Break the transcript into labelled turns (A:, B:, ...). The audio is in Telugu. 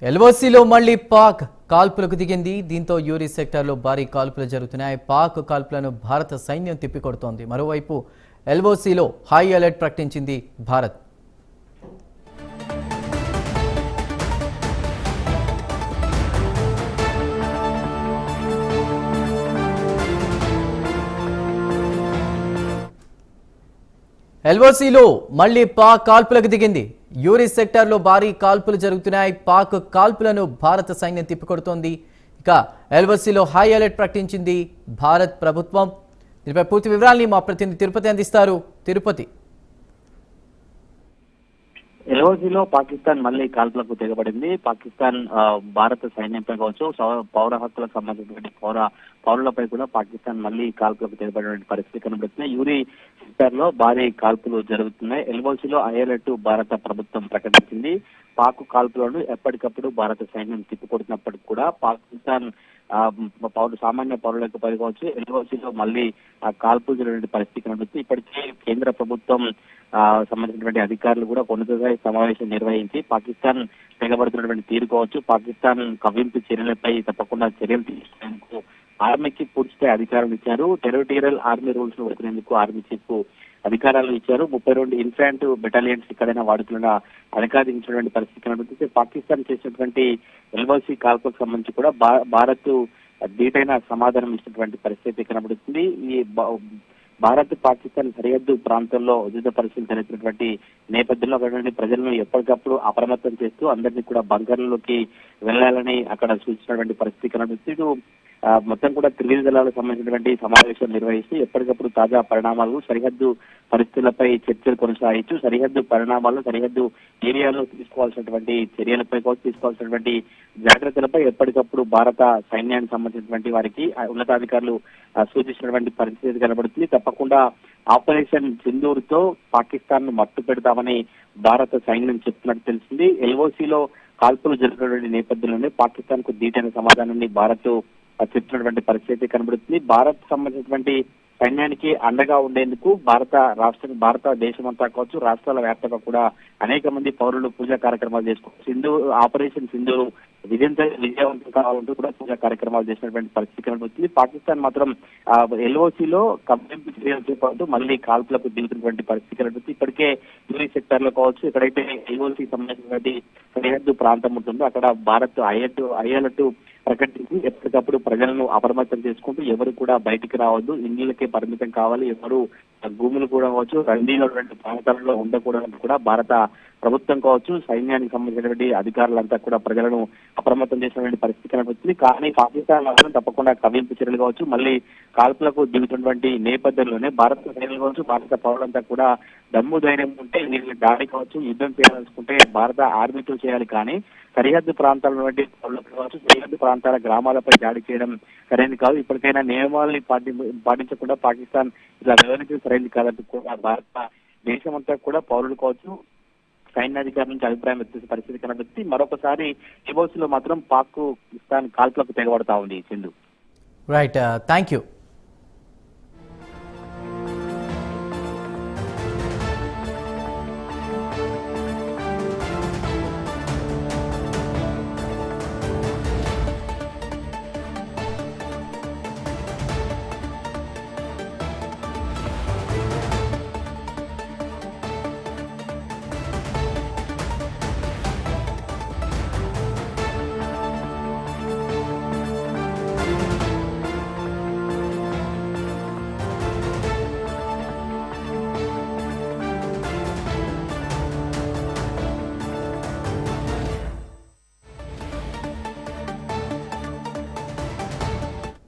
A: ఎల్ఓసీలో మళ్లీ పాక్ కాల్పులకు దిగింది. దీంతో యూరి సెక్టార్లో భారీ కాల్పులు జరుగుతున్నాయి. పాక్ కాల్పులను భారత సైన్యం తిప్పికొడుతోంది. మరోవైపు ఎల్ఓసీలో హై అలర్ట్ ప్రకటించింది భారత్. ఎల్ఓసీలో మళ్లీ పాక్ కాల్పులకు దిగింది. యూరి సెక్టార్లో భారీ కాల్పులు జరుగుతున్నాయి. పాక్ కాల్పులను భారత సైన్యం తిప్పికొడుతోంది. ఇక ఎల్ఓసీలో హై అలర్ట్ ప్రకటించింది భారత్ ప్రభుత్వం. దీనిపై పూర్తి వివరాల్ని మా ప్రతినిధి తిరుపతి అందిస్తారు. తిరుపతి,
B: ఎల్ఓసీలో పాకిస్తాన్ మళ్లీ కాల్పులకు తెగబడింది. పాకిస్తాన్ భారత సైన్యంపై కావచ్చు, పౌర హక్కులకు సంబంధించినటువంటి పౌరులపై కూడా పాకిస్తాన్ మళ్లీ కాల్పులకు తెగబడిన పరిస్థితి కనబడుతుంది. యూరి సెక్టార్ లో భారీ కాల్పులు జరుగుతున్నాయి. ఎల్ఓసీలో అలర్ట్ భారత ప్రభుత్వం ప్రకటించింది. పాక్ కాల్పులను ఎప్పటికప్పుడు భారత సైన్యం తిప్పికొడుతున్నప్పటికీ కూడా పాకిస్తాన్ సామాన్య పౌరులకు పైకావచ్చు ఎల్ఓసీలో మళ్లీ కాల్పులు జరిగిన పరిస్థితి కనబడుతుంది. ఇప్పటికే కేంద్ర ప్రభుత్వం సంబంధించినటువంటి అధికారులు కూడా ఉన్నతస్థాయి సమావేశం నిర్వహించి పాకిస్తాన్ తెగబడుతున్నటువంటి తీరు కావచ్చు, పాకిస్తాన్ కవ్వింపు చర్యలపై తప్పకుండా చర్యలు తీసుకునేందుకు ఆర్మీకి పూర్తిస్థాయి అధికారులు ఇచ్చారు. టెరిటోరియల్ ఆర్మీ రూల్స్ ను వదిలేందుకు ఆర్మీ చీఫ్ అధికారాలు ఇచ్చారు. 32 ఇన్ఫాంట్ బెటాలియన్స్ ఎక్కడైనా వాడుతున్న అధికారించినటువంటి పరిస్థితి కనబడుతుంది. పాకిస్తాన్ చేసినటువంటి ఎల్ఓసీ కాల్పులకు సంబంధించి కూడా భారత్ ధీటైన సమాధానం ఇచ్చినటువంటి పరిస్థితి కనబడుతుంది. ఈ భారత్ పాకిస్తాన్ సరిహద్దు ప్రాంతంలో యుద్ధ పరిస్థితులు జరుగుతున్నటువంటి నేపథ్యంలో అక్కడ ప్రజలను ఎప్పటికప్పుడు అప్రమత్తం చేస్తూ అందరినీ కూడా బంకర్లలోకి వెళ్లాలని అక్కడ సూచించినటువంటి పరిస్థితి కనబడుతుంది. మొత్తం కూడా త్రివిధ దళాలకు సంబంధించినటువంటి సమావేశం నిర్వహిస్తూ ఎప్పటికప్పుడు తాజా పరిణామాలు, సరిహద్దు పరిస్థితులపై చర్చలు కొనసాగించు సరిహద్దు పరిణామాలు, సరిహద్దు ఏరియాలో తీసుకోవాల్సినటువంటి చర్యలపై కూడా తీసుకోవాల్సినటువంటి జాగ్రత్తలపై ఎప్పటికప్పుడు భారత సైన్యానికి సంబంధించినటువంటి వారికి ఉన్నతాధికారులు సూచించినటువంటి పరిస్థితి కనబడుతుంది. తప్పకుండా ఆపరేషన్ సింధూర్ తో పాకిస్తాన్ ను మట్టు పెడతామని భారత సైన్యం చెప్తున్నట్టు తెలిసింది. ఎల్ఓసీలో కాల్పులు జరుగుతున్న నేపథ్యంలోనే పాకిస్తాన్ కు ధీటైన సమాధానాన్ని భారత్ చెప్తున్నటువంటి పరిస్థితి కనబడుతుంది. భారత్ సంబంధించినటువంటి సైన్యానికి అండగా ఉండేందుకు భారత దేశమంతా కావచ్చు, రాష్ట్రాల వ్యాప్తంగా కూడా అనేక మంది పౌరులు పూజా కార్యక్రమాలు చేసుకోవచ్చు. ఆపరేషన్ సింధూరు విజయవంతం కావాలంటూ కూడా పూజా కార్యక్రమాలు చేసినటువంటి పరిస్థితి కనబడుతుంది. పాకిస్తాన్ మాత్రం ఎల్ఓసీలో కవ్వింపు చర్యలు చేపడుతూ మళ్లీ కాల్పులకు దిగుతున్నటువంటి పరిస్థితి కనబడుతుంది. ఇప్పటికే యూరి సెక్టార్ లో కావచ్చు, ఎక్కడైతే ఎల్ఓసీ సంబంధించినటువంటి సరిహద్దు ప్రాంతం ఉంటుందో అక్కడ భారత్ అలర్ట్ ప్రకటించి ఎప్పటికప్పుడు ప్రజలను అప్రమత్తం చేసుకుంటూ ఎవరు కూడా బయటికి రావద్దు, ఇండ్లకే పరిమితం కావాలి, ఎవరు భూములు కూడా కావచ్చు రండీలో ప్రాంతాలలో ఉండకూడదని కూడా భారత ప్రభుత్వం కావచ్చు, సైన్యానికి సంబంధించినటువంటి అధికారులంతా కూడా ప్రజలను అప్రమత్తం చేసినటువంటి పరిస్థితి కనబడుతుంది. కానీ పాకిస్తాన్ మాత్రం తప్పకుండా కవ్వింపు చర్యలు కావచ్చు మళ్లీ కాల్పులకు దిగుతున్నటువంటి నేపథ్యంలోనే భారత సైన్యులు కావచ్చు, భారత పౌరులంతా కూడా దమ్ము ధైర్యం ఉంటే వీళ్ళని దాడి కావచ్చు, యుద్ధం చేయాలనుకుంటే భారత ఆర్మీతో చేయాలి. కానీ సరిహద్దు ప్రాంతాల వంటి పౌరులకు కావచ్చు, సరిహద్దు ప్రాంతాల గ్రామాలపై దాడి చేయడం సరైనది కాదు. ఇప్పటికైనా నియమాలని పాటించకుండా పాకిస్తాన్ ఇలా వివరించడం సరైనది కాదంటూ కూడా భారత దేశమంతా కూడా పౌరులు కావచ్చు, సైన్యాధికారుల నుంచి అభిప్రాయం వ్యక్త పరిస్థితి కనబడుతుంది. మరొకసారి ఎల్ఓసీలో మాత్రం పాకిస్తాన్ కాల్పులకు తెగబడతా ఉంది. Sindhu,
A: right, thank you.